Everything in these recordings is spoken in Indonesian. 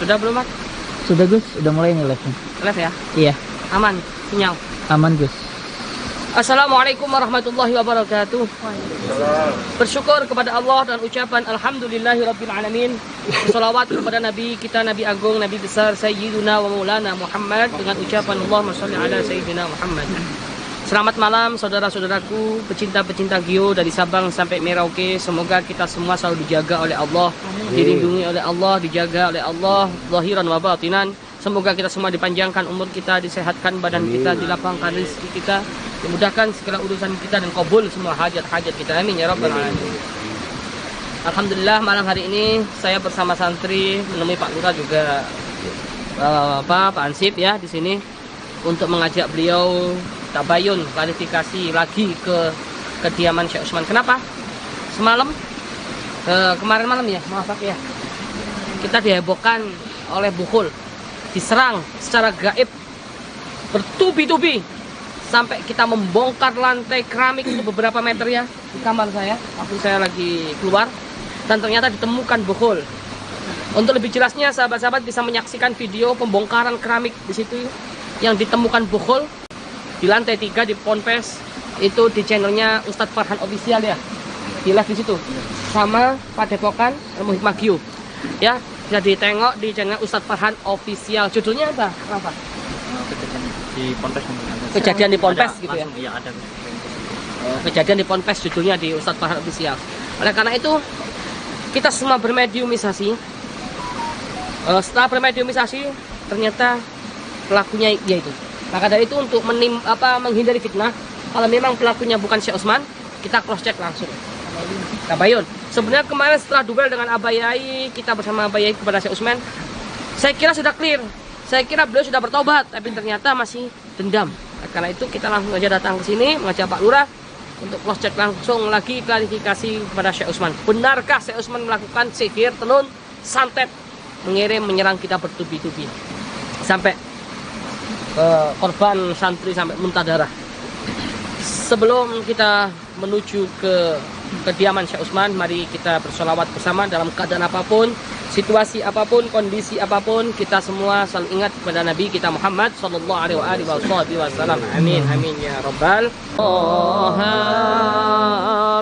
Sudah belum, Mas? Sudah Gus, udah mulai nih live-nya. Live ya? Iya, Aman, sinyal. aman Gus. Assalamualaikum warahmatullahi wabarakatuh. Bersyukur kepada Allah dan ucapan alhamdulillahirrabbilalamin. Bersolawat kepada Nabi kita, Nabi Agung, Nabi besar Sayyiduna wa Maulana Muhammad dengan ucapan Allahumma sholli ala Sayyidina Muhammad. Selamat malam saudara-saudaraku, pecinta-pecinta Gio dari Sabang sampai Merauke. Semoga kita semua selalu dijaga oleh Allah, dilindungi oleh Allah, dijaga oleh Allah, zahiran wa batinan. Semoga kita semua dipanjangkan umur kita, disehatkan badan kita, dilapangkan rezeki kita, dimudahkan segala urusan kita dan kabul semua hajat-hajat kita. Amin ya rabbal alamin. Alhamdulillah malam hari ini saya bersama santri menemui Pak Lurah juga Pak Ansip ya di sini untuk mengajak beliau tabayun klarifikasi lagi ke kediaman Syekh Utsman. Kenapa? Semalam kemarin malam ya, maaf ya. Kita dihebohkan oleh Bukhul, diserang secara gaib bertubi-tubi sampai kita membongkar lantai keramik itu beberapa meter ya di kamar saya waktu saya lagi keluar, dan ternyata ditemukan Bukhul. Untuk lebih jelasnya sahabat-sahabat bisa menyaksikan video pembongkaran keramik di situ yang ditemukan Bukhul di lantai 3 di Ponpes, itu di channelnya Ustadz Farhan Official ya, di live di situ sama Padepokan Ilmu Hikmah Gio ya. Bisa ditengok di channel Ustadz Farhan Official. Judulnya apa? Apa? Di Ponpes. Kejadian di Ponpes ada, gitu ya? Iya ada. Kejadian di Ponpes judulnya di Ustadz Farhan Official. Oleh karena itu kita semua bermediumisasi. Setelah bermediumisasi ternyata pelakunya yaitu. Maka dari itu untuk menghindari fitnah, kalau memang pelakunya bukan Syekh Utsman, kita cross check langsung. Tabayun. Sebenarnya kemarin setelah duel dengan Abayai, kita bersama Abayai kepada Syekh Utsman, saya kira sudah clear. Saya kira beliau sudah bertobat, tapi ternyata masih dendam. Karena itu kita langsung aja datang ke sini mengajak Pak Lurah untuk cross check langsung lagi klarifikasi kepada Syekh Utsman. Benarkah Syekh Utsman melakukan sihir, tenun, santet, mengirim menyerang kita bertubi-tubi sampai korban santri sampai muntah darah. Sebelum kita menuju ke kediaman Syekh Utsman, mari kita bersolawat bersama dalam keadaan apapun, situasi apapun, kondisi apapun. Kita semua selalu ingat kepada Nabi kita Muhammad sallallahu alaihi wasallam. Amin amin ya rabbal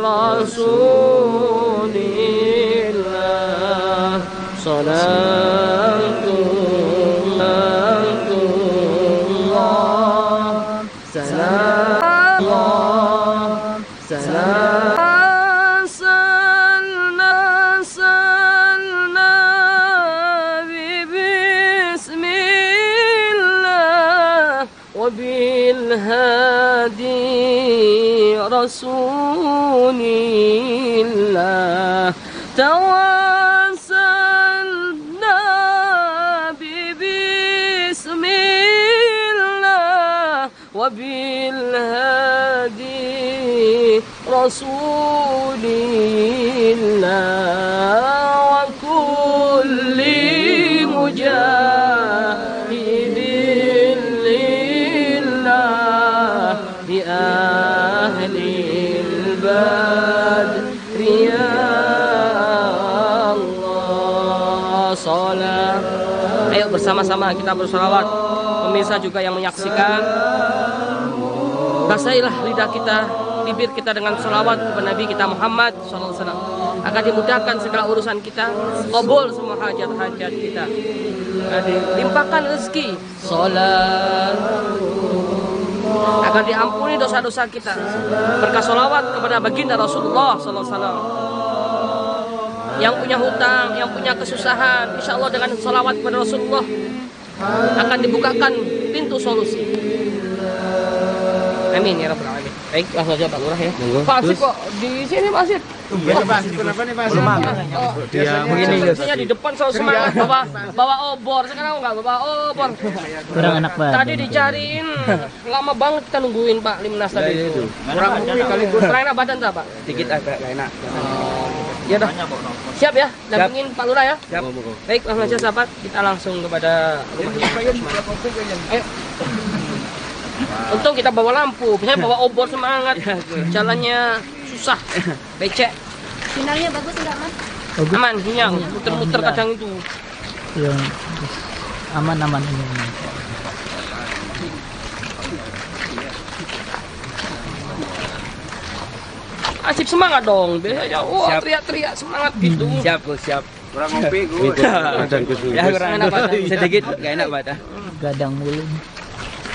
Rasulillah. Salatu bilhadi rasulillah tawassalna bismillah wa bilhadi rasulillah wa kulli mujahidin di ahlil badri ya Allah sholat. Ayo bersama-sama kita bersolawat. Pemirsa juga yang menyaksikan, basahilah lidah kita, bibir kita dengan sholawat kepada Nabi kita Muhammad SAW. Akan dimudahkan segala urusan kita, kabul semua hajat-hajat kita, dilimpahkan rezeki, sholat, akan diampuni dosa-dosa kita berkat sholawat kepada baginda Rasulullah SAW. Yang punya hutang, yang punya kesusahan, insya Allah dengan sholawat kepada Rasulullah akan dibukakan pintu solusi. Amin ya rabbal alamin. Baik, langsung aja Pak Lurah ya. Pak Asif kok di sini Pak Asif? Iya Pak, kenapa nih Pak? Dia begini biasanya di depan selalu semangat bawa obor. Sekarang enggak bawa obor. Kurang enak banget. Tadi dicariin lama banget kita nungguin Pak Limnas tadi itu. Kurang enak badan tak Pak? Dikit agak enak. Ya dah. Siap ya, dampingin Pak Lurah ya. Siap. Baik, langsung aja sahabat, kita langsung kepada ayo. Untung kita bawa lampu, biasanya bawa obor semangat. Jalannya susah, becek. Sinyalnya bagus enggak, Mas? Aman, sinyal, muter-muter kadang itu. Yung aman-aman ini. Asip semangat dong. Biasanya wah teriak-teriak semangat gitu. Siap, Gus, siap. Kurang ngopi, Gus. Ya, kurang Enak, Pak. sedikit, gak enak, Pak. Gadang mulu.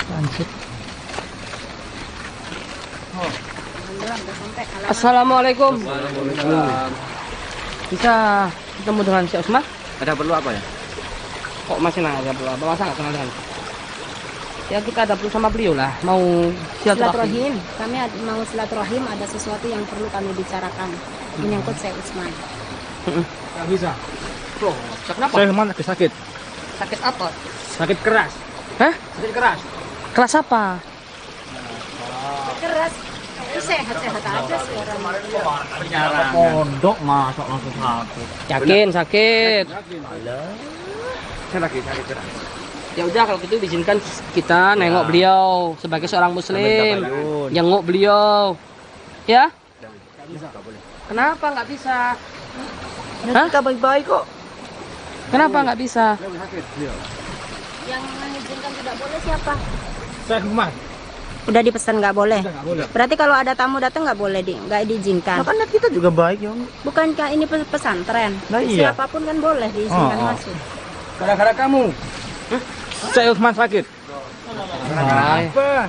Langsung. Assalamualaikum. Bisa ketemu dengan Syekh Usman? Ada perlu apa ya? Kok masih nanya perlu apa? Masa nggak kenal dengan? Ya kita ada perlu sama beliau lah. Mau silaturahim. Silaturahim. Kami mau silaturahim, ada sesuatu yang perlu kami bicarakan. Menyangkut Syekh Usman. Gak bisa. Loh, kenapa? Saya kemana lagi sakit. Sakit apa? Sakit keras. Hah? Sakit keras. Keras apa? Keras. Sehat-sehat aja sekarang. Pondok masuk langsung sakit. Yakin sakit? Saya lagi sakit keras. Ya udah kalau gitu diizinkan kita nengok beliau sebagai seorang muslim. Jenguk beliau. Ya? Kenapa nggak bisa? Hah? Kita baik-baik kok. Kenapa nggak bisa? Yang mengizinkan tidak boleh siapa? Saya Mas. Udah dipesan nggak boleh. Nggak boleh. Berarti kalau ada tamu datang nggak boleh nggak diizinkan. Makanya kita juga baik, ya. Bukankah ini pesantren? Nah, iya. Siapapun kan boleh diizinkan masuk. Gara-gara kamu. Saya Usman sakit. Apa?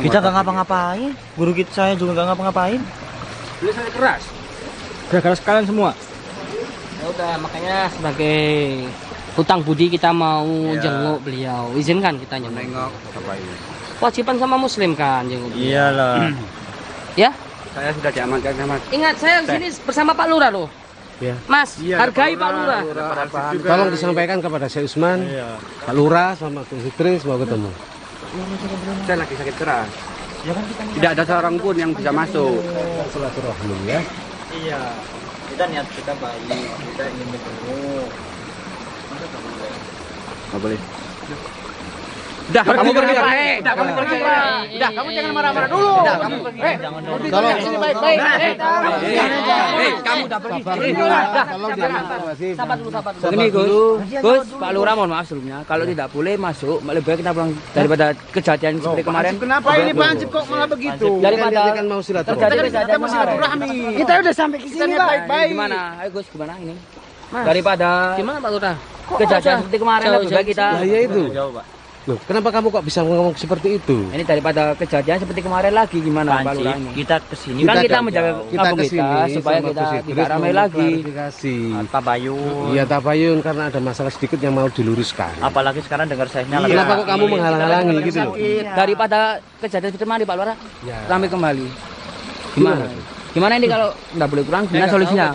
Kita nggak ngapa-ngapain, guru kita saya juga nggak ngapa-ngapain. Beli sakit keras. Gara-gara sekalian semua. Ya udah makanya sebagai hutang budi kita mau jenguk beliau. Izinkan kita jenguk. Kewajiban sama muslim kan jenguk beliau. Iyalah. Ya? Saya sudah diamankan sama Ingat saya di sini bersama Pak Lurah loh. Ya. Mas, hargai Pak Lurah. Tolong disampaikan kepada Syekh Usman, Pak Lurah sama Gus Idris mau ketemu. Saya lagi sakit keras. Tidak ada seorang pun yang bisa masuk. Silaturahmi ya. Iya. Kita niat kita baik, kita ingin bertemu. Nggak boleh. Udah, kamu pergi. Udah, kamu pergi. Udah, kamu jangan marah-marah dulu. Udah, kamu pergi. Tolong Sini baik-baik. Kamu udah pergi. Tolong diamankan. Sabar dulu. Begini Gus, Pak Lurah mohon maaf sebelumnya. Kalau tidak boleh masuk, lebih baik kita pulang daripada kejadian seperti kemarin. Kenapa ini Pansip kok malah begitu? Daripada Kan mau silaturahmi. terjadi kejadian kemarin. Kita udah sampai ke sini, Pak. Gimana? Ayo Gus, gimana ini? Daripada Gimana Pak Lurah? kejadian seperti kemarin, lebih baik kita. Lah ya itu. Loh, kenapa kamu kok bisa ngomong seperti itu? Ini daripada kejadian seperti kemarin lagi gimana Pak Lurah ini? Kita kesini Kan kita menjaga kita kampung kesini kita supaya sama kita Gus Idris tidak ramai mau lagi. klarifikasi. Tabayun. Iya tabayun karena ada masalah sedikit yang mau diluruskan. Apalagi sekarang dengar sayapnya lagi. Kenapa kok kamu menghalang-halangi gitu loh? Daripada kejadian seperti kemarin Pak Lurah, Ya. ramai kembali. Gimana? Gimana ini kalau nggak boleh kurang? Gimana solusinya?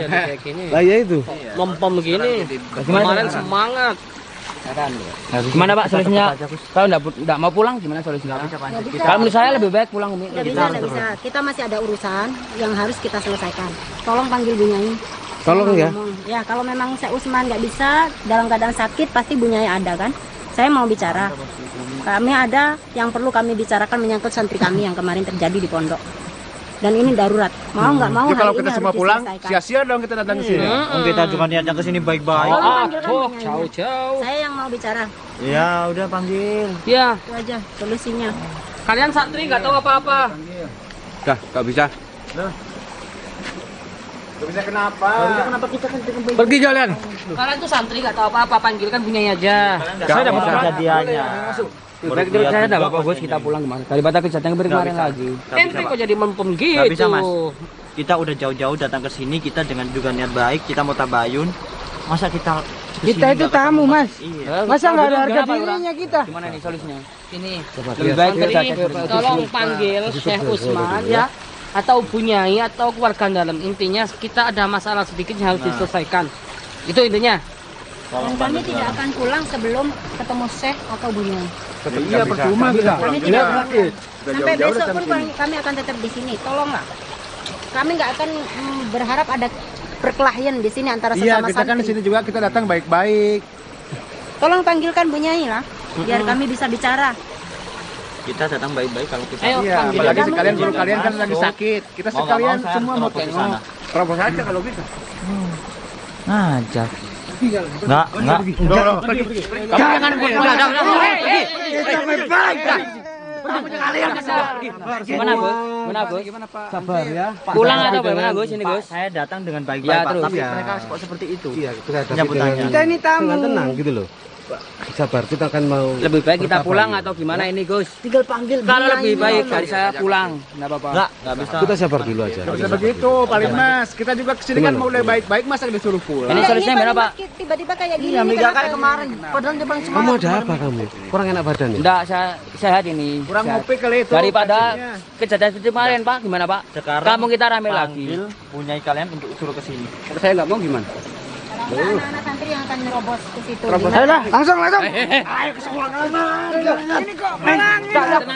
Lah ya itu. Lempem begini. Gimana? Kemarin semangat. Gimana Pak solusinya? Kalau nggak mau pulang gimana solusinya? Kalau menurut saya lebih baik pulang Umi. Nggak bisa, nggak bisa. Kita masih ada urusan yang harus kita selesaikan. Tolong panggil Bu Nyai. Tolong Saya ya. mau ngomong. Ya, kalau memang Syekh Usman nggak bisa dalam keadaan sakit, pasti Bu Nyai ada kan? Saya mau bicara. Kami ada yang perlu kami bicarakan menyangkut santri kami yang kemarin terjadi di pondok. Dan ini darurat. Mau nggak mau Kalau hari kita ini semua harus pulang, diselesaikan. sia-sia dong kita datang ke sini. Kita cuma niatnya ke sini baik-baik. Tolong panggilkan Bu Nyai. Jauh-jauh. Saya yang mau bicara. Ya, udah panggil. Ya, Itu aja solusinya. kalian santri nggak tahu apa-apa. Udah, nggak bisa. Gak bisa kenapa? Kenapa kita kan dengan baik? Pergi jalan. Kalian tuh santri nggak tahu apa-apa, panggilkan punya aja. Saya dapat kejadiannya. Baik, saya enggak apa-apa Gus, kita pulang kemana? Daripada kejadian seperti kemarin lagi. Ente kok jadi mempem gitu. Nggak bisa, Mas. Kita udah jauh-jauh datang ke sini, kita dengan juga niat baik, kita mau tabayun. Masa kita Kita itu tamu, Mas. Iya. Masa nggak ada harga Kenapa, dirinya kita? Gimana nih solusinya? Ini. Lebih baik kita Santri, tolong panggil Syekh Usman ya. Atau Bunyai atau keluarga dalam. Intinya kita ada masalah sedikit yang harus diselesaikan. Itu intinya. Dan kami tidak akan pulang sebelum ketemu Syekh atau Bu Nyai. Iya, percuma kita. Kami tidak akan pulang. Sampai besok pun kami akan tetap di sini. Tolonglah. Kami nggak akan berharap ada perkelahian di sini antara Iya, sesama kita kan di santri. sini juga kita datang baik-baik. Tolong panggilkan Bu Nyai lah, biar kami bisa bicara. Kita datang baik-baik kalau kita. Ayo Iya, panggil. apalagi Kami sekalian juga guru kalian kan masuk. lagi sakit. Kita Mau nggak sekalian mau saya semua mau terobos di tengok. sana. Terobos aja kalau bisa. Aja. Enggak. Kamu jangan Gimana Gus? Sabar ya. Pulang atau bagaimana Gus ini Gus? Saya datang dengan baik-baik, Ya, Pak. terus. Tapi Iya. mereka kok seperti itu. Iya, kita Nyambutannya. Kita ini tamu. dengan tenang gitu loh. Sabar, kita akan mau. Lebih baik kita berkabar pulang nih. atau gimana ini Gus? Tinggal panggil. Kalau lebih baik dari saya pulang, enggak apa-apa. Enggak bisa. Kita sabar dulu aja. Bisa begitu, paling Mas. Kita juga kesini kan mau udah baik-baik, masa disuruh pulang. Ini solusinya gimana Pak? Tiba-tiba kayak gini. Iya, ini Mega kenapa kayak ini? kemarin. Padahal dia paling semangat. Kamu ada apa kamu? Kurang enak badan ya? Enggak, saya sehat ini. Kurang Sehat. ngopi kali itu. Daripada pancinya. kejadian seperti kemarin Pak, gimana Pak? Sekarang Kamu kita rame lagi. panggil punyai kalian untuk suruh ke sini. Saya nggak mau gimana? Anak-anak santri yang akan nerobos ke situ. Ayo lah, langsung. Tenang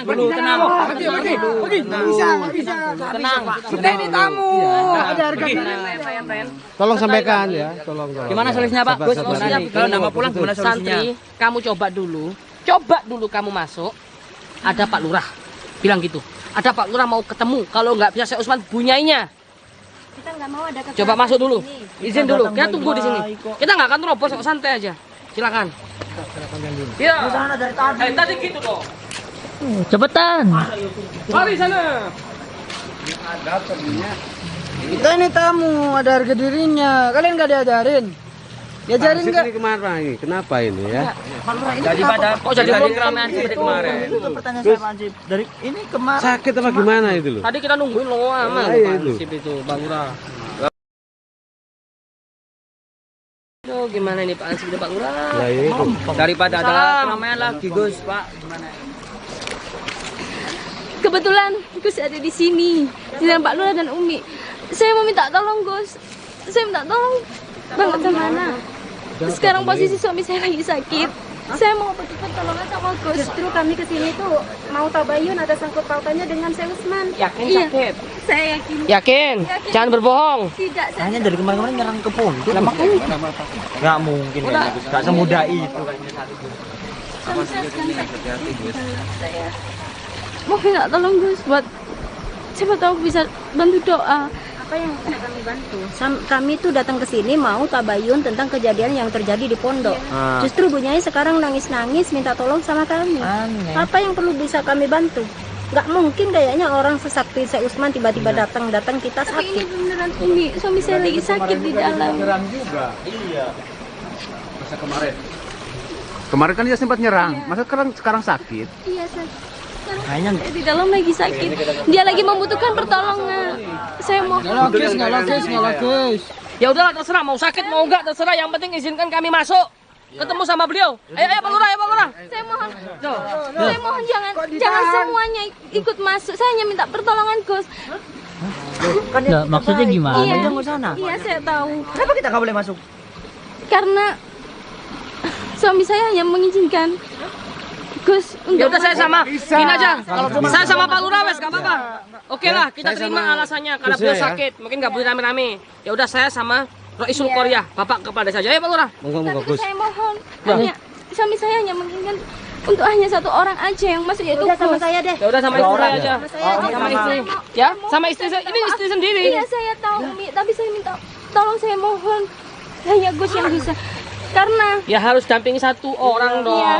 dulu, tenang. Pergi. Bisa. Tenang. Kita ini tamu. Ada harga Tolong sampaikan ya, tolong. Gimana solusinya Pak? Sabar, Gus, sabar. gimana nih? Kalau nggak mau pulang gimana solusinya? Santri, kamu coba dulu kamu masuk. Ada Pak Lurah, bilang gitu. Ada Pak Lurah mau ketemu. Kalau nggak bisa Syekh Usman bunyainya. Kita nggak mau ada Coba masuk dulu, ini. izin dulu. Kita tunggu di sini. Kita nggak akan terobos, kok, santai aja. Silakan. Iya. Tadi gitu dong. Cepetan. Mari sana. Kita ini tamu, ada harga dirinya. Kalian nggak diajarin? Diajarin Pak, nggak? ini kemana ini? Kenapa ini ya? Daripada Kok jadi keramaian seperti kemarin? Itu pertanyaan saya Pak Ansip. Dari ini kemarin Sakit apa gimana itu loh? Tadi kita nungguin lo aman. Iya, itu. Sip itu, Bang Lurah. Aduh, gimana ini Pak Ansip dan Pak Lurah? Ya itu. daripada ada Salam. keramaian lagi Gus, Pak. Gimana? Kebetulan Gus ada di sini dengan Pak Lurah dan Umi. Saya mau minta tolong Gus. Saya minta tolong banget sama anak. Sekarang posisi suami saya lagi sakit. Saya mau pergi pertolongan sama Gus. Justru kami kesini tuh mau tabayun ada sangkut pautannya dengan Syekh Usman. Yakin Iya. sakit? Saya yakin. Yakin? Jangan berbohong. Tidak, saya hanya dari kemarin nyerang ke pondok. Nggak mungkin kayaknya Gus. Nggak semudah itu kayaknya saat itu. suami saya sedang sakit. Saya mau minta tolong Gus buat siapa tahu bisa bantu doa. Apa yang bisa kami bantu? Kami tuh datang ke sini mau tabayun tentang kejadian yang terjadi di pondok. Justru bunyai sekarang nangis-nangis minta tolong sama kami. Apa yang perlu bisa kami bantu? Gak mungkin kayaknya orang sesakti Syekh Usman tiba-tiba datang kita Tapi ini sakit. beneran Umi, suami saya lagi sakit di dalam. Kemarin kan dia sempat nyerang. Masa sekarang sakit? Iya, saya. Kayaknya Saya di dalam lagi sakit. Dia lagi membutuhkan pertolongan. Saya mau. Nggak logis. Ya udahlah terserah mau sakit mau enggak terserah, yang penting izinkan kami masuk. Ketemu sama beliau. Ayo Pak Lurah, Pak Lurah. Saya mohon. Saya mohon jangan semuanya ikut masuk. Saya hanya minta pertolongan Gus. Nggak, maksudnya gimana? Iya. Jangan ke sana. Iya, saya tahu. Kenapa kita nggak boleh masuk? Karena suami saya hanya mengizinkan Gus Ya untuk udah saya sama gini aja. Kalau saya sama Pak Lurah wes enggak apa-apa. Oke lah, kita Saya terima sama alasannya karena Gus beliau ya. sakit, mungkin enggak boleh rame-rame. Ya udah saya sama Roisul Korea, Bapak kepada saja. Ya Pak Lurah. Monggo tapi Gus. saya mohon hanya suami saya hanya menginginkan untuk hanya satu orang aja yang masuk yaitu Udah sama Gus. saya deh. Ya udah sama istri saya aja. Sama istri. Ya, sama istri saya. Ini istri sendiri. Iya saya tahu Umi, tapi saya minta tolong, saya mohon hanya Gus yang bisa. Karena Ya harus dampingi satu orang dong. Iya.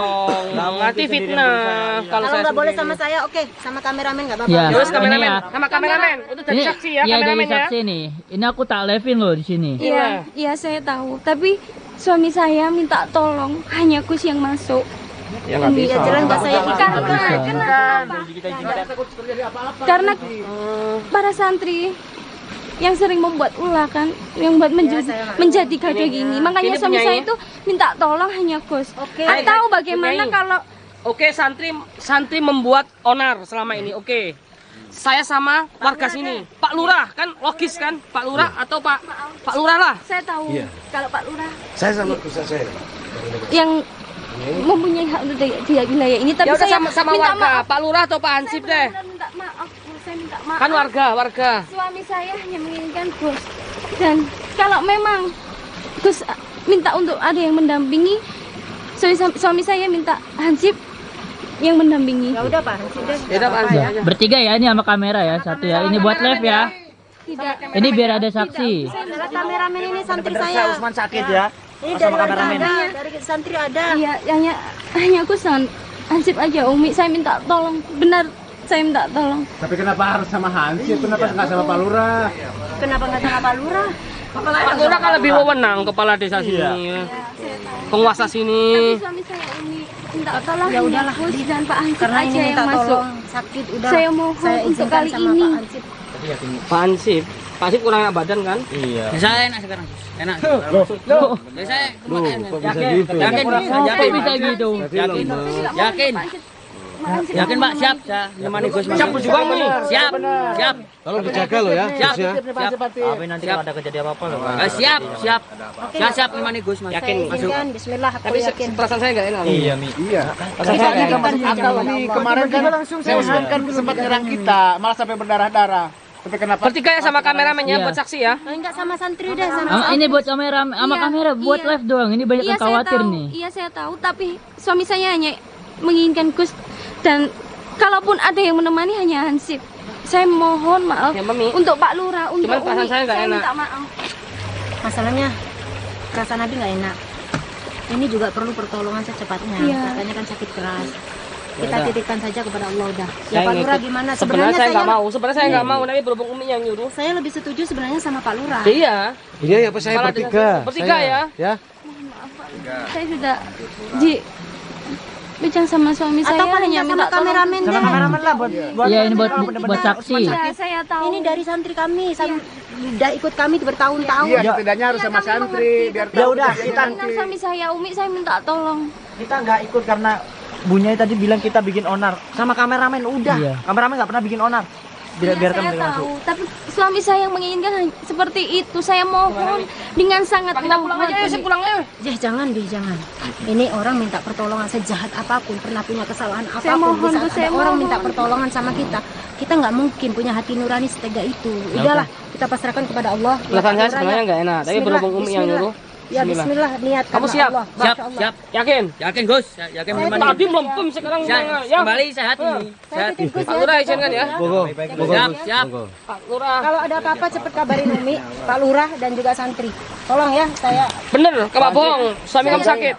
Nanti fitnah kalau Kalau saya nggak boleh sendiri. sama saya, oke. Sama kameramen nggak apa-apa. Ya, Ya wes ini kameramen, ya. sama kameramen. Udah jadi Ini saksi ya iya dari kameramen ya. saksi nih. Ini aku tak live-in loh di sini. iya, iya saya tahu. Tapi suami saya minta tolong hanya Gus yang masuk. Ya nggak Ya jelas nggak saya ikat. Karena para santri yang sering membuat ulah kan, yang buat menjadi gaduh gini. Makanya Ini suami penyanyi. saya itu minta tolong hanya Gus. Atau bagaimana penyanyi. kalau Oke, santri membuat onar selama ini. Oke. Saya sama warga sini. Pak Lurah kan logis kan? Pak Lurah atau Pak Lurah lah. saya tahu Iya. kalau Pak Lurah Saya sama Gus saya. yang mempunyai hak untuk di wilayah ini, tapi Ya udah saya sama minta warga. maaf. Pak Lurah atau Pak Saya Hansip deh. benar-benar minta maaf. Saya minta maaf. Kan warga. Suami saya hanya menginginkan Gus. Dan kalau memang Gus minta untuk ada yang mendampingi, suami saya minta Hansip yang mendampingi. Ya udah Pak, sudah. Ya udah Pak Hansip Ya, aja. bertiga ya ini sama kamera ya, satu ya. Ini buat live ya. Tidak. Ini biar ada saksi. Adalah kameramen ini santri Bener saya. Usman sakit ya. Ini dari warga ada, dari santri ada. Iya, hanya aku Hansip aja Umi, saya minta tolong. Benar, saya minta tolong. Tapi kenapa harus sama Hansip? Kenapa nggak sama Pak Lurah? Kenapa nggak sama Pak Lurah? Pak Lurah kan lebih wewenang, kepala desa sini, penguasa sini. Tapi suami saya Umi minta tolong. Ya udahlah, Gus dan Pak Hansip karena ini aja minta yang masuk. tolong sakit udah. Saya mohon untuk kali sama ini. Pak Hansip. Pak Hansip kurang enak badan kan? Iya. Saya enak sekarang. Enak. Saya Kok bisa gitu? Kok bisa gitu? yakin. Yakin Pak, siap. Saya nemani Gus. Siap berjuang nih. Siap. Siap. Tolong dijaga loh ya. Siap. Khususnya. Tapi nanti kalau ada kejadian apa-apa loh, Pak. Siap. Saya siap nemani Gus, Mas. Yakin Saya masuk. izinkan, bismillah, aku Tapi yakin. perasaan saya nggak enak. Iya, Mi. Perasaan saya nggak enak. Kemarin kan langsung saya kan sempat nyerang kita, malah sampai berdarah-darah. Tapi kenapa? Bertiga ya sama kameramennya Iya. buat saksi ya. Enggak sama santri udah sama. Ini buat kamera, sama Iya, kamera buat iya. live doang. Ini banyak yang saya khawatir tahu. nih. Iya, saya tahu, tapi suami saya hanya menginginkan Gus dan kalaupun ada yang menemani hanya Hansip. Saya mohon maaf Ya, Mami. untuk Pak Lurah, untuk Cuman perasaan Umi. saya nggak enak. minta maaf. Masalahnya perasaan Nabi nggak enak. Ini juga perlu pertolongan secepatnya. Iya. Katanya kan sakit keras. Kita titipkan saja kepada Allah udah. Ya Saya Pak Lurah ngikut. gimana? Sebenarnya saya nggak mau. Sebenarnya saya nggak mau. Tapi berhubung Umi yang nyuruh. Saya lebih setuju sebenarnya sama Pak Lurah. Iya. Ini ya, Pak, saya Kepala bertiga. desa. Bertiga Saya. ya? Ya. Saya sudah bicara sama suami Atau saya paling hanya nggak sama minta tolong. kameramen deh. Kameramen lah buat Iya, ini buat saksi. Ya, saya tahu. Ini dari santri kami, udah ikut kami bertahun-tahun. Iya, setidaknya harus sama santri biar Ya udah, kita Benar, suami saya Umi, saya minta tolong. nggak ikut karena Bunyai tadi bilang kita bikin onar sama kameramen udah. Iya. Kameramen nggak pernah bikin onar. Biarkan saya mereka tahu, tapi suami saya yang menginginkan seperti itu. Saya mohon dengan sangat Kita pulang aja ya, saya pulang ya. Jangan, Bi, jangan. Ini orang minta pertolongan sejahat apapun, pernah punya kesalahan Saya apapun. mohon, Di saat Bu, saya ada orang mohon. minta pertolongan sama kita, kita nggak mungkin punya hati nurani setega itu. Udahlah, kita pasrahkan kepada Allah. Perasaan saya sebenarnya nggak enak. Tapi Bismillah, berhubung Umi yang bismillah. nyuruh. Ya bismillah, niat Kamu karena siap? Allah. Siap, Masya Allah. siap. Yakin? Yakin Gus, yakin menemani. Tadi melempem sekarang. Siap. Ya. Kembali sehat ini. Saya Sehat. titip Gus Pak ya. Lurah izinkan ya. Monggo. Monggo. Siap, siap. Monggo. Pak Lurah. Kalau ada apa-apa cepet kabarin Umi, Pak Lurah dan juga santri. Tolong ya, saya Bener, kamu bohong. Suami kamu sakit.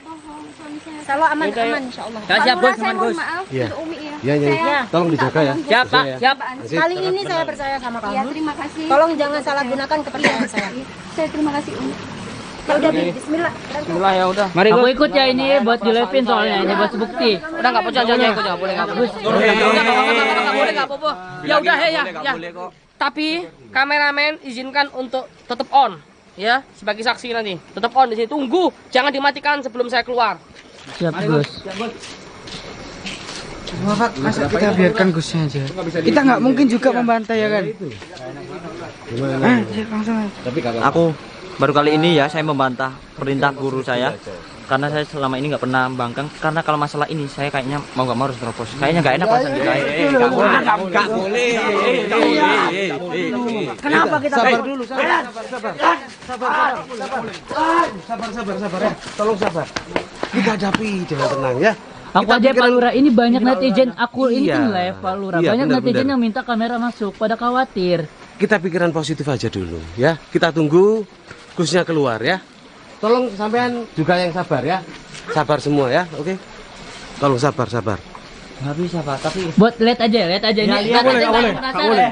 selalu aman-aman insya Allah. Ya, Pak siap Lurah, Gus, saya aman mohon Gus. maaf Iya. untuk Umi ya. Iya, iya. Saya Tolong dijaga ya. Siap, Pak. Siap. Kali ini saya percaya sama Ya, kamu. terima kasih. Tolong jangan salah gunakan kepercayaan saya. Saya terima kasih Umi. Ya udah, Bi, bismillah. Bismillah ya udah. Mari Aku Gus. ikut ya ini buat di live-in soalnya ini buat bukti. Udah nggak pecah jangan ikut jangan boleh nggak boleh. Nggak boleh nggak apa-apa. Ya udah ya. Tapi kameramen izinkan untuk tetap on ya sebagai saksi nanti. Tetap on di sini. Tunggu, jangan dimatikan sebelum saya keluar. Siap, Gus. Bapak, masa kita biarkan Gusnya aja? Kita nggak mungkin juga membantai ya kan? Gimana? Langsung aja. Tapi kalau Aku baru kali ini ya saya membantah perintah guru saya karena saya selama ini nggak pernah membangkang karena kalau masalah ini saya kayaknya mau nggak mau harus terobos kayaknya nggak enak perasaan kita. nggak boleh. Kenapa kita Sabar dulu, sabar ya. Tolong sabar. Kita hadapi dengan tenang ya. Aku aja Pak Lurah, ini banyak netizen, aku ini Iya. kan live Pak Lurah. Iya, Banyak benar, netizen benar. yang minta kamera masuk, pada khawatir. Kita pikiran positif aja dulu ya. Kita tunggu Gusnya keluar ya. Tolong sampean juga yang sabar ya. Sabar semua ya, oke? Tolong sabar. Nggak bisa Pak, tapi Buat lihat aja ini. lihat Nggak aja, boleh.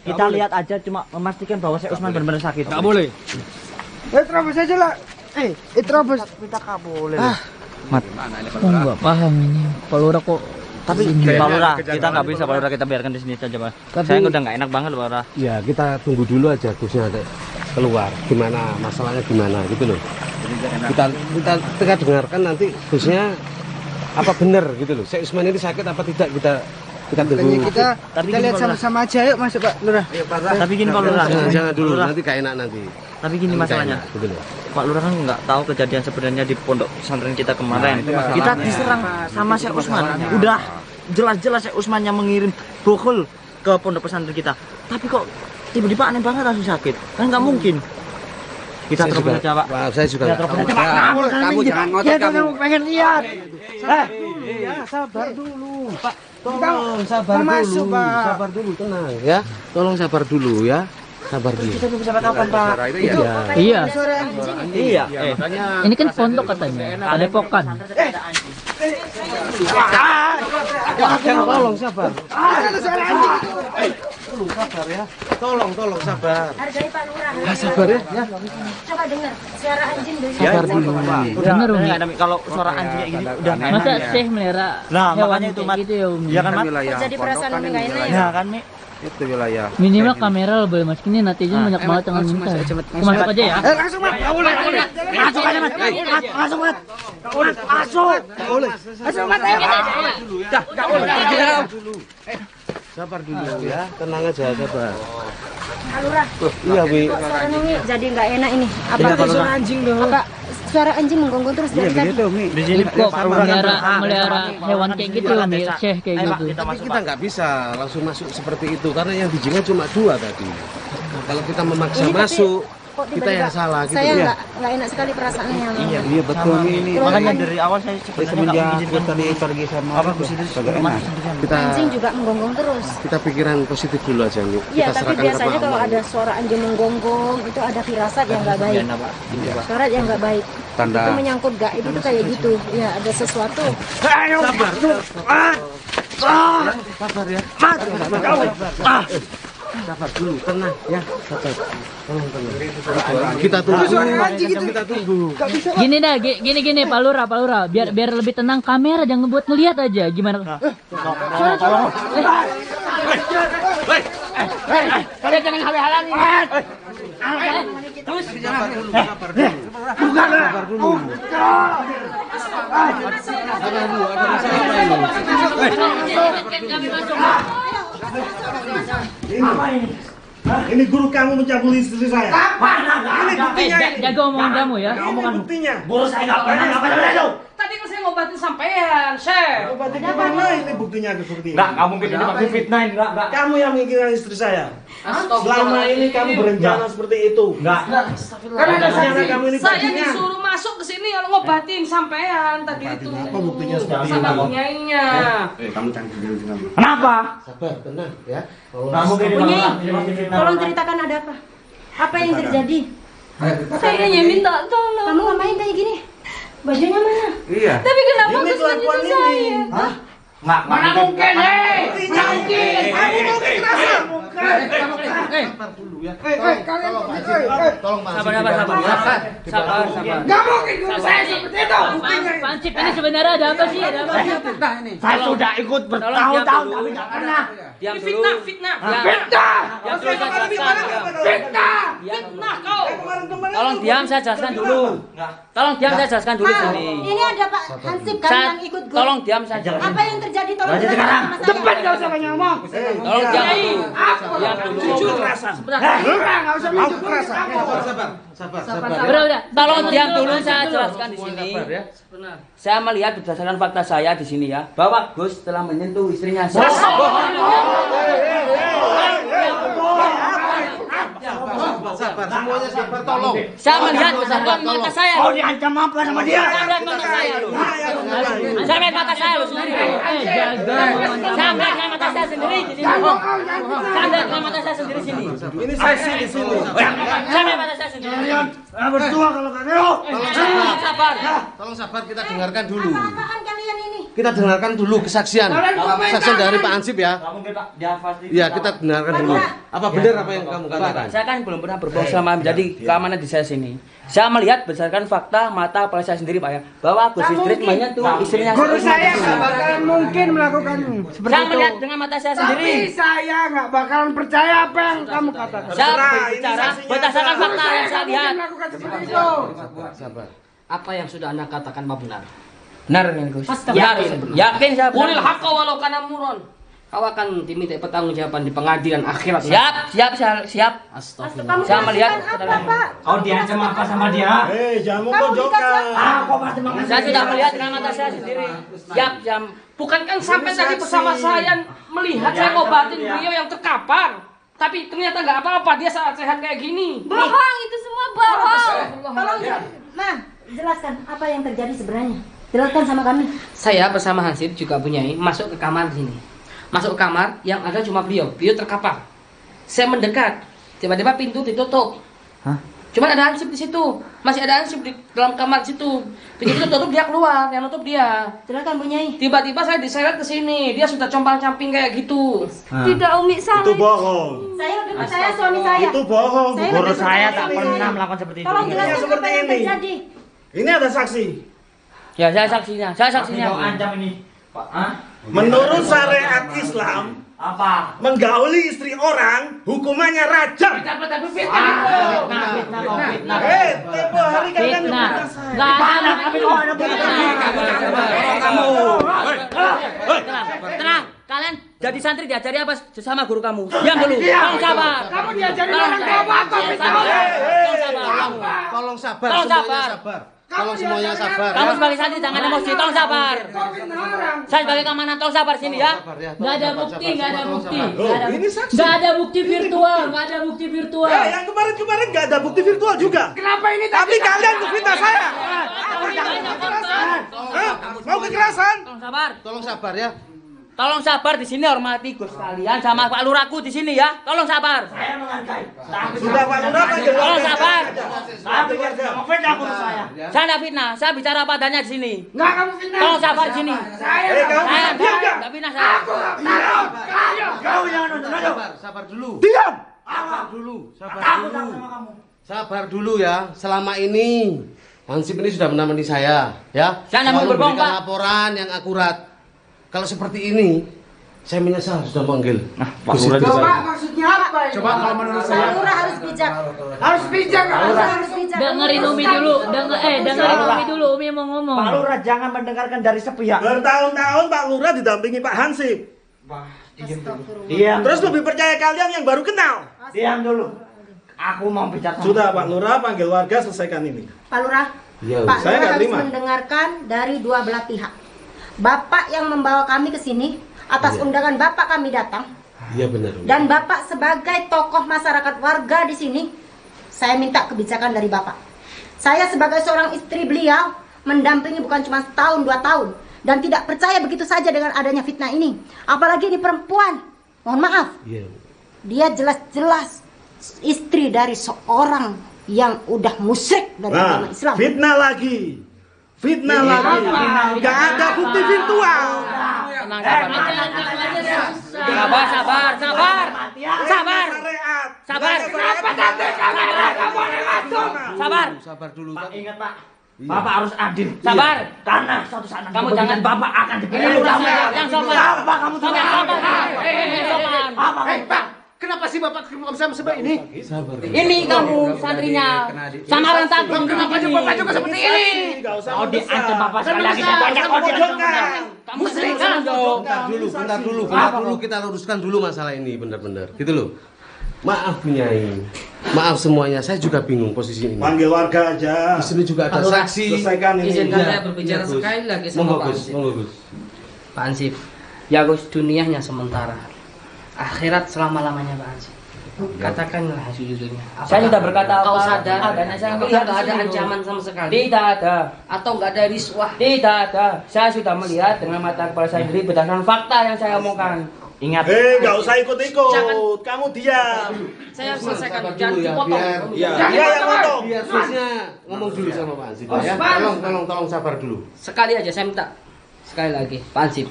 kita lihat aja cuma memastikan bahwa saya Usman benar-benar sakit. Nggak boleh. terobos aja lah. Terobos. Kita nggak boleh. Aku nggak paham ini. Pak Lurah kok Tapi Pak Lurah, kita nggak bisa Pak Lurah, kita biarkan di sini saja Pak. Saya udah nggak enak banget Pak Lurah. Ya kita tunggu dulu aja Gusnya ada keluar. Gimana masalahnya gimana gitu loh. Kita dengarkan nanti Gusnya apa benar gitu loh. Saya Usman ini sakit apa tidak kita tunggu. Tapi Kita gini, lihat Pak Lurah. sama-sama aja yuk masuk Pak Lurah. Tapi gini Pak Lurah. Jangan dulu Lurah. nanti gak enak nanti. Tapi gini masalahnya. Gitu loh. Pak Lurah kan nggak tahu kejadian sebenarnya di pondok pesantren kita kemarin. Kita diserang sama Syekh Usman. Udah jelas-jelas Syekh Usman yang mengirim bokol ke pondok pesantren kita. Tapi kok tiba-tiba aneh banget langsung sakit. Kan nggak mungkin. Kita Saya terobos juga- aja Pak. Maaf, saya juga Kita nggak terobos tahu. aja Pak. Kamu jangan ngotot kamu. Pengen lihat. Sabar dulu, Pak. Tolong sabar Masuk, dulu. Pak. Sabar dulu, tenang ya. Tolong sabar dulu ya. Sabar dulu. Kita belum sampai kapan, Pak? Itu Iya. Iya. Ini kan pondok katanya. Padepokan. Tolong sabar. Sabar ya. Tolong sabar. Hargai Pak Lurah. Sabar ya. Coba dengar suara anjing dulu. Sabar dulu. Bener Umi. Kalau suara anjing kayak gini udah nggak enak. Masa Syekh melihara Nah, hewan makanya itu, kayak Mat. gitu ya Umi. Iya kan, Mat? Jadi perasaan Umi nggak enak ya. Nah, kan, Mi? Itu wilayah. Minimal kamera lo boleh masukin, ini netizen banyak banget yang minta. Masuk aja ya. Langsung, Mat. Masuk aja, Mat. Masuk, Mat. Masuk. Masuk, Mat. Sabar dulu ya. Tenang aja, sabar. Pak Lurah, Iya, Wi. suara ini jadi nggak enak ini. Apa Suara anjing dong. apa suara anjing menggonggong terus dari tadi? Di sini Kok melihara hewan kayak gitu Umi, Syekh kayak gitu. Tapi kita nggak bisa langsung masuk seperti itu karena yang dijimat cuma 2 tadi. Kalau kita memaksa Ini tapi masuk, kok kita yang salah gitu saya ya. nggak enak sekali perasaannya. Iya betul ini. Makanya dari awal saya sebenarnya nggak izinkan tadi pergi sama apa Gus itu Kita Anjing juga menggonggong terus. kita pikiran positif dulu aja nih. Iya, Kita tapi serahkan biasanya kepada kalau Allah. ada suara anjing menggonggong itu ada firasat yang nggak baik. Suara yang nggak baik. Tanda. Itu menyangkut gaib itu kayak gitu. Ya ada sesuatu. Sabar ya. Sabar dulu, tenang ya. Sabar. Tenang. Kita tunggu. Kita tunggu. Gini dah, gini Pak Lurah, biar lebih tenang, kamera jangan buat ngelihat aja gimana. Kalian jangan halang-halangi. Terus sabar dulu. Sabar dulu. Sabar dulu. Ada masalah apa ini? Ini guru kamu mencabuli istri saya. Ini buktinya. Jaga omongan kamu ya. Ini buktinya. Guru saya nggak pernah ngapain itu. Tadi kan saya ngobatin sampean, Syekh. Obatin gimana ini buktinya seperti ini? Nggak mungkin ini maksud fitnah ini, nggak. Kamu yang menginginkan istri saya. Selama ini kamu berencana seperti itu. Nggak. Karena rencana kamu ini Saya bajingan. disuruh masuk ke sini kalau ngobatin sampean tadi itu. Apa buktinya seperti Sama ini? punyainya. Kamu cantik dulu dengan. Kenapa? Sabar, tenang ya. Nggak mungkin ini Punyai, pasti fitnah. tolong ceritakan ada apa? Apa yang terjadi? Saya hanya minta tolong. Kamu ngapain kayak gini? Bajunya mana? Iya. Tapi kenapa Ini Gus kelakuan menyentuh ini. saya? Hah? Nggak mungkin, Nggak mungkin. Kamu mungkin rasa. Tolong Pak. Sabar. Nggak mungkin guru saya seperti itu. Pancip ini sebenarnya ada apa sih? saya sudah ikut bertahun-tahun tapi nggak pernah. Diam dulu. Fitnah. Yang dulu saya jelaskan. Fitnah kau. Tolong diam, saya jelaskan dulu. Tolong diam, saya jelaskan dulu sini. Ini ada Pak Hansip kan yang ikut guru. Tolong diam saja. Apa yang terjadi? Tolong ceritakan sama saya. Cepat nggak usah banyak ngomong. Tolong diam dulu. Diam dulu. Jujur rasa. Nggak usah minjuk rasa. Udah. Tolong diam dulu, saya jelaskan di sini. Saya melihat berdasarkan fakta saya di sini ya, bahwa Gus telah menyentuh istrinya. Sabar, semuanya sabar, tolong. Saya melihat berdasarkan mata saya. Kau diancam apa sama dia? Saya melihat mata saya loh. Saya melihat mata saya loh sendiri. Jaga Saya melihat dengan mata saya sendiri di sini. Saya melihat dengan mata saya sendiri sini. Ini saksi di sini. Saya melihat mata saya sendiri. Berdua kalau kalian. Sabar. Tolong sabar, kita dengarkan dulu. Apaan kalian ini? Kita dengarkan dulu kesaksian. Kesaksian dari Pak Ansip ya. Nggak mungkin Pak, dia pasti. Iya, kita dengarkan dulu. Apa benar apa yang kamu katakan? Saya kan belum pernah berbohong selama menjadi keamanan di saya sini. Saya melihat berdasarkan fakta mata kepala saya sendiri Pak ya, bahwa Gus Idris menyentuh istrinya. Guru saya nggak bakalan mungkin melakukan Saya melihat dengan mata saya Tapi sendiri. saya nggak bakalan percaya apa yang kamu katakan. Saya berbicara berdasarkan fakta yang saya lihat. Melakukan seperti itu. Sabar. Apa yang sudah Anda katakan benar? Benar kan Gus? Yakin saya. Qulil haqqa walau kana muron. Kau akan diminta pertanggungjawaban di pengadilan akhirat. Siap. Kamu Saya melihat apa, Pak? Kau diancam apa sama dia? Jangan Kamu dikasih memojokkan. Kau pasti mengancam. saya sudah melihat dengan mata saya sendiri. Siap. Bukan kan sampai tadi bersama saya melihat saya ngobatin beliau yang terkapar. Tapi ternyata nggak apa-apa, dia saat sehat kayak gini. Bohong, itu semua bohong. Tolong, Nah, jelaskan apa yang terjadi sebenarnya. Jelaskan sama kami. Saya bersama Hansip juga punyai masuk ke kamar sini. Masuk ke kamar yang ada cuma beliau terkapar. Saya mendekat. Tiba-tiba pintu ditutup. Hah? Cuman ada hansip di situ, masih ada hansip di dalam kamar situ. Begitu tutup dia keluar, yang nutup dia. Silakan Bu Nyai. Tiba-tiba saya diseret ke sini, dia sudah compang-camping kayak gitu. Tidak Umi salah. Itu bohong. Saya lebih percaya suami saya. Itu bohong. Saya Guru lebih saya percaya tak suami pernah saya. melakukan seperti itu. Tolong Ini jelaskan seperti apa yang ini. terjadi. Ini ada saksi. Ya, saya saksinya. Saya saksinya. Kau ancam ini. Pak, ah? Menurut syariat Islam, Apa? menggauli istri orang hukumannya rajam. Fitnah. Tempo hari kalian Fitnah. fitnah saya. Nggak ada Tenang. Kalian jadi santri diajari apa sesama guru kamu? Diam dulu. Tolong sabar. Kamu diajari orang tua apa? Tolong sabar, Tolong semuanya sabar. sabar. Tolong semuanya sabar. Kamu sebagai santri jangan emosi. Tolong sabar. Saya sebagai keamanan tolong sabar sini ya. Sabar ya. Nggak ada bukti, nggak ada bukti. Oh, ini saksi. Nggak ada bukti virtual, nggak ada bukti virtual. Yang kemarin nggak ada bukti virtual juga. Kenapa ini? Tapi kalian fitnah saya. Hah? Mau kekerasan? Tolong sabar. Tolong sabar ya. Tolong sabar di sini, hormati Gus kalian sama Pak Lurahku di sini ya. Tolong sabar. Sudah Pak Lurah panggil Tolong warga. sabar. Panggil warga. Saya tidak fitnah. Saya bicara apa adanya di sini. Enggak, kamu fitnah. Tolong sabar di sini. Kamu Saya diam nggak? tidak fitnah saya. Sabar dulu. Diam. Sabar dulu. Sabar dulu ya. Selama ini Hansip ini sudah menemani saya, ya. Saya nggak mau Selalu berbohong, memberikan Pak. laporan yang akurat. Kalau seperti ini, saya menyesal sudah manggil. Gus Itu. Maksudnya apa ini? Coba kalau menurut Pak saya Lurah harus bijak. Harus bijak. Harus bijak. Dengerin Umi dulu, dengerin Umi dulu, Umi mau ngomong. Pak Lurah jangan mendengarkan dari sepihak. Bertahun-tahun Pak Lurah didampingi Pak Hansip. Diam. Terus lebih percaya kalian yang baru kenal. Diam dulu. Aku mau bicara. Sudah Pak Lurah panggil warga selesaikan ini. Pak Lurah, Iya, Pak saya Lurah nggak harus terima. mendengarkan dari dua belah pihak. Bapak yang membawa kami ke sini, atas undangan Bapak kami datang. Iya benar. Umi. Dan Bapak sebagai tokoh masyarakat warga di sini, saya minta kebijakan dari Bapak. Saya sebagai seorang istri beliau, mendampingi bukan cuma setahun, 2 tahun. Dan tidak percaya begitu saja dengan adanya fitnah ini. Apalagi ini perempuan. Mohon maaf, Iya. dia jelas-jelas istri dari seorang yang udah musyrik dari agama Islam. Fitnah lagi. Fitnah lagi. Gak ada bukti virtual. Tenang, sabar. Sabar. Sabar. Syariat. Sabar. Sabar. Sabar dulu. Pak, ingat Pak. Iya. Bapak harus adil. Sabar. Karena suatu saat nanti Kamu begitu jangan- Bapak akan dipilih. Yang sopan. Bapak kamu Sopan. Sopan. Pak, kenapa sih Bapak sama seperti ini? Sabar. Ini kamu santrinya. Samaran tadi. Kenapa Bapak juga seperti ini? Gak usah Kau mendesak. diancam Bapak sekali lagi. Saya banyak kau Memojokkan. Kamu sering kan dong. Bentar dulu, kita luruskan dulu masalah ini benar-benar. Gitu loh. Maaf Bu Nyai. Maaf semuanya, saya juga bingung posisi ini. Panggil warga aja. Di sini juga ada saksi. Selesaikan ini. Izinkan Iya, saya berbicara iya, Gus. sekali lagi sama Monggo Pak Gus, Hansip. monggo Gus. Pak Hansip, ya Gus, dunianya sementara. Akhirat selama-lamanya Pak Hansip. Katakanlah sejujurnya. Saya sudah berkata Kau apa sadar? adanya, saya Apakah melihat nggak ada di sini, ancaman loh. sama sekali? Tidak ada. Atau nggak ada riswah? Tidak ada. Saya sudah melihat dengan mata kepala saya sendiri berdasarkan fakta yang saya omongkan. Ingat. Gak usah ikut-ikut. Jangan. Kamu diam. Saya selesaikan, Sabar jangan dulu ya, dipotong. Iya, dia yang potong. Biar Gusnya ngomong dulu sama Pak Hansip ya. Tolong sabar dulu. Sekali aja saya minta. Sekali lagi, Pak Hansip.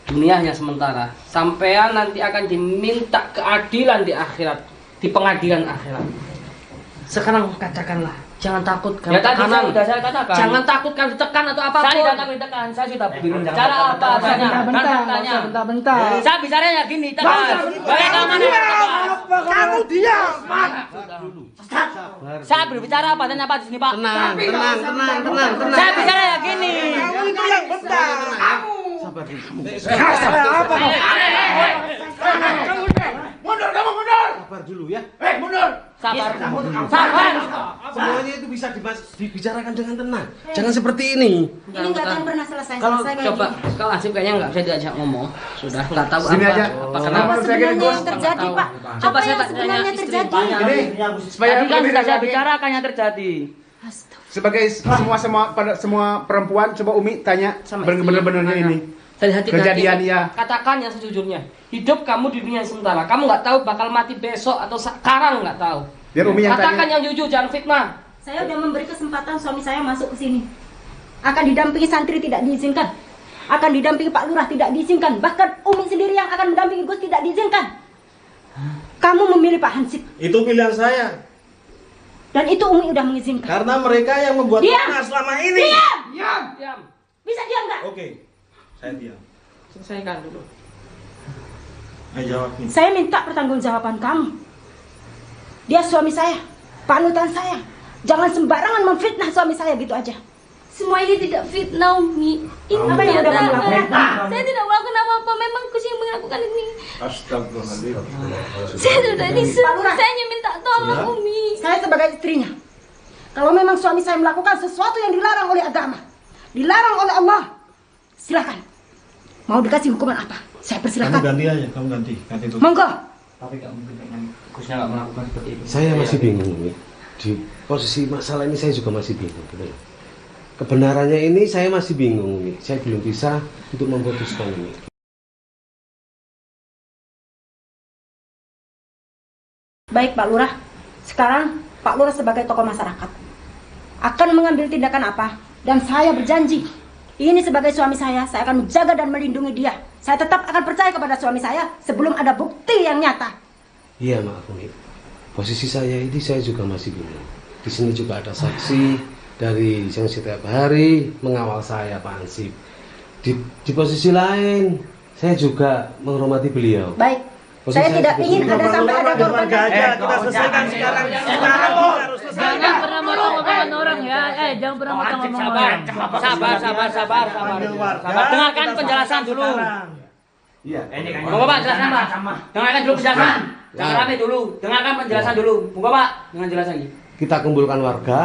Dunia hanya sementara. Sampean nanti akan diminta keadilan di akhirat, di pengadilan akhirat. Sekarang katakanlah, jangan takut Ya tadi tekanan. sudah saya katakan. Jangan takut kan ditekan atau apapun. Saya tidak takut ditekan. Saya sudah bingung. Cara apa adanya? Kan faktanya. Bentar. Saya bicaranya gini, tekan. Baik keamanan. Kamu diam. Saya berbicara apa adanya Pak di sini Pak. Tenang. Saya bicara ya gini. Kamu itu yang bentar. Sabar dulu. Sabar dulu ya. Sabar. Sabar. Semuanya itu bisa dibicarakan dengan tenang. Jangan seperti ini. Ini nggak akan pernah selesai. Kalau kayak coba, gini. kalau Hansip kayaknya nggak bisa diajak ngomong. Sudah nggak tahu Sini apa. aja. Apa Apa kenapa? sebenarnya yang terjadi, Pak? Coba Apa saya yang tanya sebenarnya istri. terjadi? Ini supaya Tadi kan lebih sudah saya lagi, bicarakan yang terjadi. sebagai semua pada semua perempuan, coba Umi tanya Sama benar-benarnya istri. ini. Dari hati ke Kejadian hati. ya. Katakan yang sejujurnya. Hidup kamu di dunia yang sementara. Kamu nggak tahu bakal mati besok atau sekarang nggak tahu. Biar Umi yang Katakan tanya. yang jujur, jangan fitnah. Saya udah memberi kesempatan suami saya masuk ke sini. Akan didampingi santri tidak diizinkan. Akan didampingi Pak Lurah tidak diizinkan. Bahkan Umi sendiri yang akan mendampingi Gus tidak diizinkan. Kamu memilih Pak Hansip. Itu pilihan saya. Dan itu Umi udah mengizinkan. Karena mereka yang membuat Diam! fitnah selama ini. Diam! Diam. Bisa diam nggak? Oke, saya diam. Selesaikan dulu. Ayo jawab nih. Saya minta pertanggungjawaban kamu. Dia suami saya, panutan saya. Jangan sembarangan memfitnah suami saya gitu aja. Semua ini tidak fitnah, Umi. Ini Apa yang udah kamu kenyataan. lakukan? Saya tidak melakukan apa-apa. Memang Gus yang melakukan ini. Astagfirullahaladzim. Saya sudah disuruh. Pak Lurah. Saya hanya minta tolong, Umi. Saya sebagai istrinya, kalau memang suami saya melakukan sesuatu yang dilarang oleh agama, dilarang oleh Allah, silakan. Mau dikasih hukuman apa? Saya Kamu persilahkan. ganti aja, kamu ganti itu. Monggo. Tapi gak mungkin dengan Gusnya gak melakukan seperti itu. Saya masih bingung nih. Di posisi masalah ini saya juga masih bingung. Gitu. Kebenarannya ini saya masih bingung nih. Saya belum bisa untuk memutuskan ini. Baik Pak Lurah, sekarang Pak Lurah sebagai tokoh masyarakat akan mengambil tindakan apa? Dan saya berjanji, ini sebagai suami saya akan menjaga dan melindungi dia. Saya tetap akan percaya kepada suami saya sebelum ada bukti yang nyata. Iya maaf Umi. Posisi saya ini saya juga masih bingung. Di sini juga ada saksi dari yang setiap hari mengawal saya Pak Hansip. Di posisi lain saya juga menghormati beliau. Baik, Posisi saya tidak seperti ingin ini. ada sampai ada korban. Keluarga aja, kita selesaikan sekarang. Sekarang kita harus selesaikan. Jangan pernah motong-motongan orang ya. Jangan pernah motong-motongan orang. Sabar. Panggil warga, Sabar. Dengarkan kita penjelasan selesaikan dulu. sekarang. Iya. Monggo Pak, jelaskan Pak. Dengarkan dulu penjelasan. Jangan rame dulu. Dengarkan penjelasan dulu. Monggo Pak, dengan jelas lagi. Kita kumpulkan warga,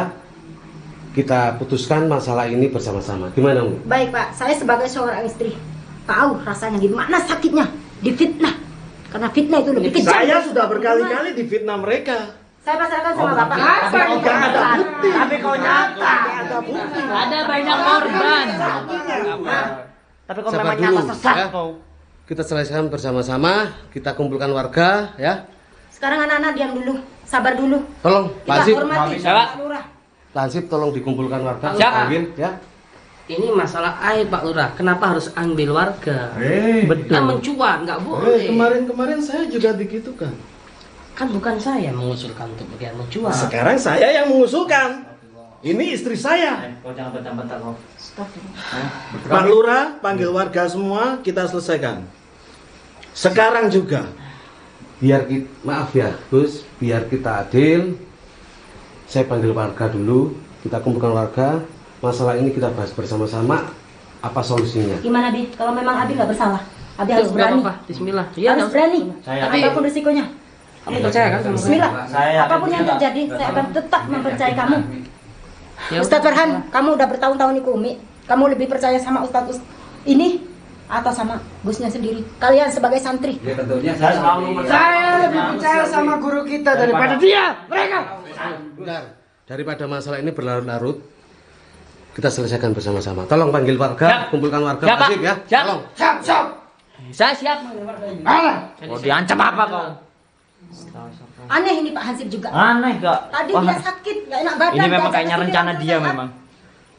kita putuskan masalah ini bersama-sama. Gimana Umi? Baik Pak, saya sebagai seorang istri tahu rasanya gimana sakitnya difitnah. Karena fitnah itu lebih kejam. Saya sudah berkali-kali difitnah mereka. Saya pasrahkan sama Bapak. Tidak ada bukti. Tapi kau nyata. Ada bukti. Ada banyak korban. Tapi kalau Sabar memang dulu, nyata sesat ya. kau. Kita selesaikan bersama-sama, kita kumpulkan warga ya. Sekarang anak-anak diam dulu, sabar dulu. Tolong Pak Kita Hansip, hormati Siapa? Pak Lurah. Pak Hansip tolong dikumpulkan warga. Siapa? Panggil, ya. Ini masalah air Pak Lurah. Kenapa harus ambil warga? Betul. Kan mencuat, nggak boleh. Kemarin saya juga digitukan. Kan bukan saya mengusulkan untuk bagian mencuat. Sekarang saya yang mengusulkan. Ini istri saya. Kau jangan bentar-bentar kau. Pak Lurah, panggil warga semua, kita selesaikan. Sekarang juga. Maaf ya Gus, biar kita adil. Saya panggil warga dulu, kita kumpulkan warga. Masalah ini kita bahas bersama-sama. Apa solusinya? Gimana Bi? Kalau memang Abi nggak bersalah, Abi harus Tuh, berani. nggak apa-apa. Bismillah. Harus berani. Tapi- Apapun risikonya. Kamu percaya kan sama saya? Bismillah. Saya Apapun yang juga. terjadi, saya akan tetap mempercayai kamu. Ya Ustadz Farhan, kamu udah bertahun-tahun ikut Umi. Kamu lebih percaya sama Ustadz ini atau sama Gusnya sendiri? Kalian sebagai santri. Saya selalu percaya. Saya lebih percaya sama guru kita daripada dia. Mereka. Bentar. Daripada masalah ini berlarut-larut, kita selesaikan bersama-sama. Tolong panggil warga, Siap. kumpulkan warga. Siap, Pak. Hansip, ya. Siap. Tolong. Siap. Saya siap. Mau diancam apa kau? Aneh ini Pak Hansip juga. Aneh gak? Tadi Wah, dia sakit, nggak enak badan. ini memang diajak kayaknya ke sini, rencana langsung dia sehat. memang.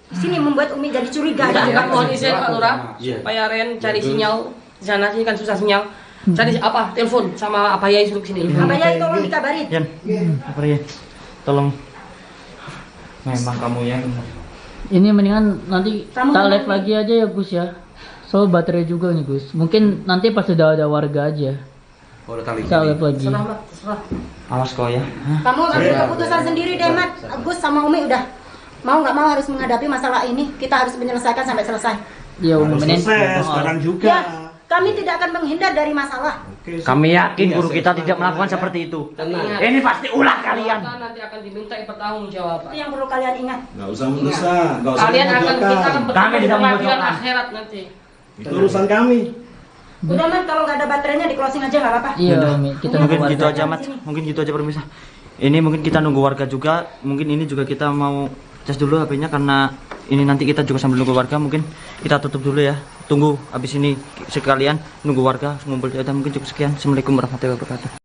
Di sini membuat Umi jadi curiga. Kita Ya. juga mohon izin Pak Lurah, Iya. supaya Ren cari sinyal di sana sini kan susah sinyal. Cari apa? Telepon sama apa ya suruh sini. Apa ya tolong dikabarin. Yan, apa ya? Tolong. Memang kamu yang Ini mendingan nanti Kamu kita tenang, live lagi aja ya Gus ya. Soal baterai juga nih Gus. Mungkin nanti pas sudah ada warga aja. Oh, udah tali. Kita live lagi. Terserah, Mbak, terserah. awas kau ya. Kamu ambil keputusan sendiri deh, Mat. Gus sama Umi udah mau nggak mau harus menghadapi masalah ini. Kita harus menyelesaikan sampai selesai. Iya, Harus Umi. selesai sekarang juga. Ya, kami tidak akan menghindar dari masalah. Kami yakin guru kita tidak melakukan seperti itu. Ini pasti ulah kalian. Nanti akan diminta bertanggung jawab. Itu yang perlu kalian ingat. Nggak usah mendesak, nggak usah Kalian akan memojokkan. kita akan Kami bertemu di tidak pengadilan memojokkan. akhirat nanti. Itu urusan kami. Udah, Mat, kalau nggak ada baterainya di closing aja nggak apa-apa. Iya, Umi. Kita Mungkin nunggu Mungkin gitu warga. aja, Mat. Mungkin gitu aja permisah. Ini mungkin kita nunggu warga juga. Mungkin ini juga kita mau cas dulu HP-nya karena ini nanti kita juga sambil nunggu warga. Mungkin kita tutup dulu ya. tunggu habis ini sekalian nunggu warga ngumpul di mungkin cukup sekian. Assalamualaikum warahmatullahi wabarakatuh.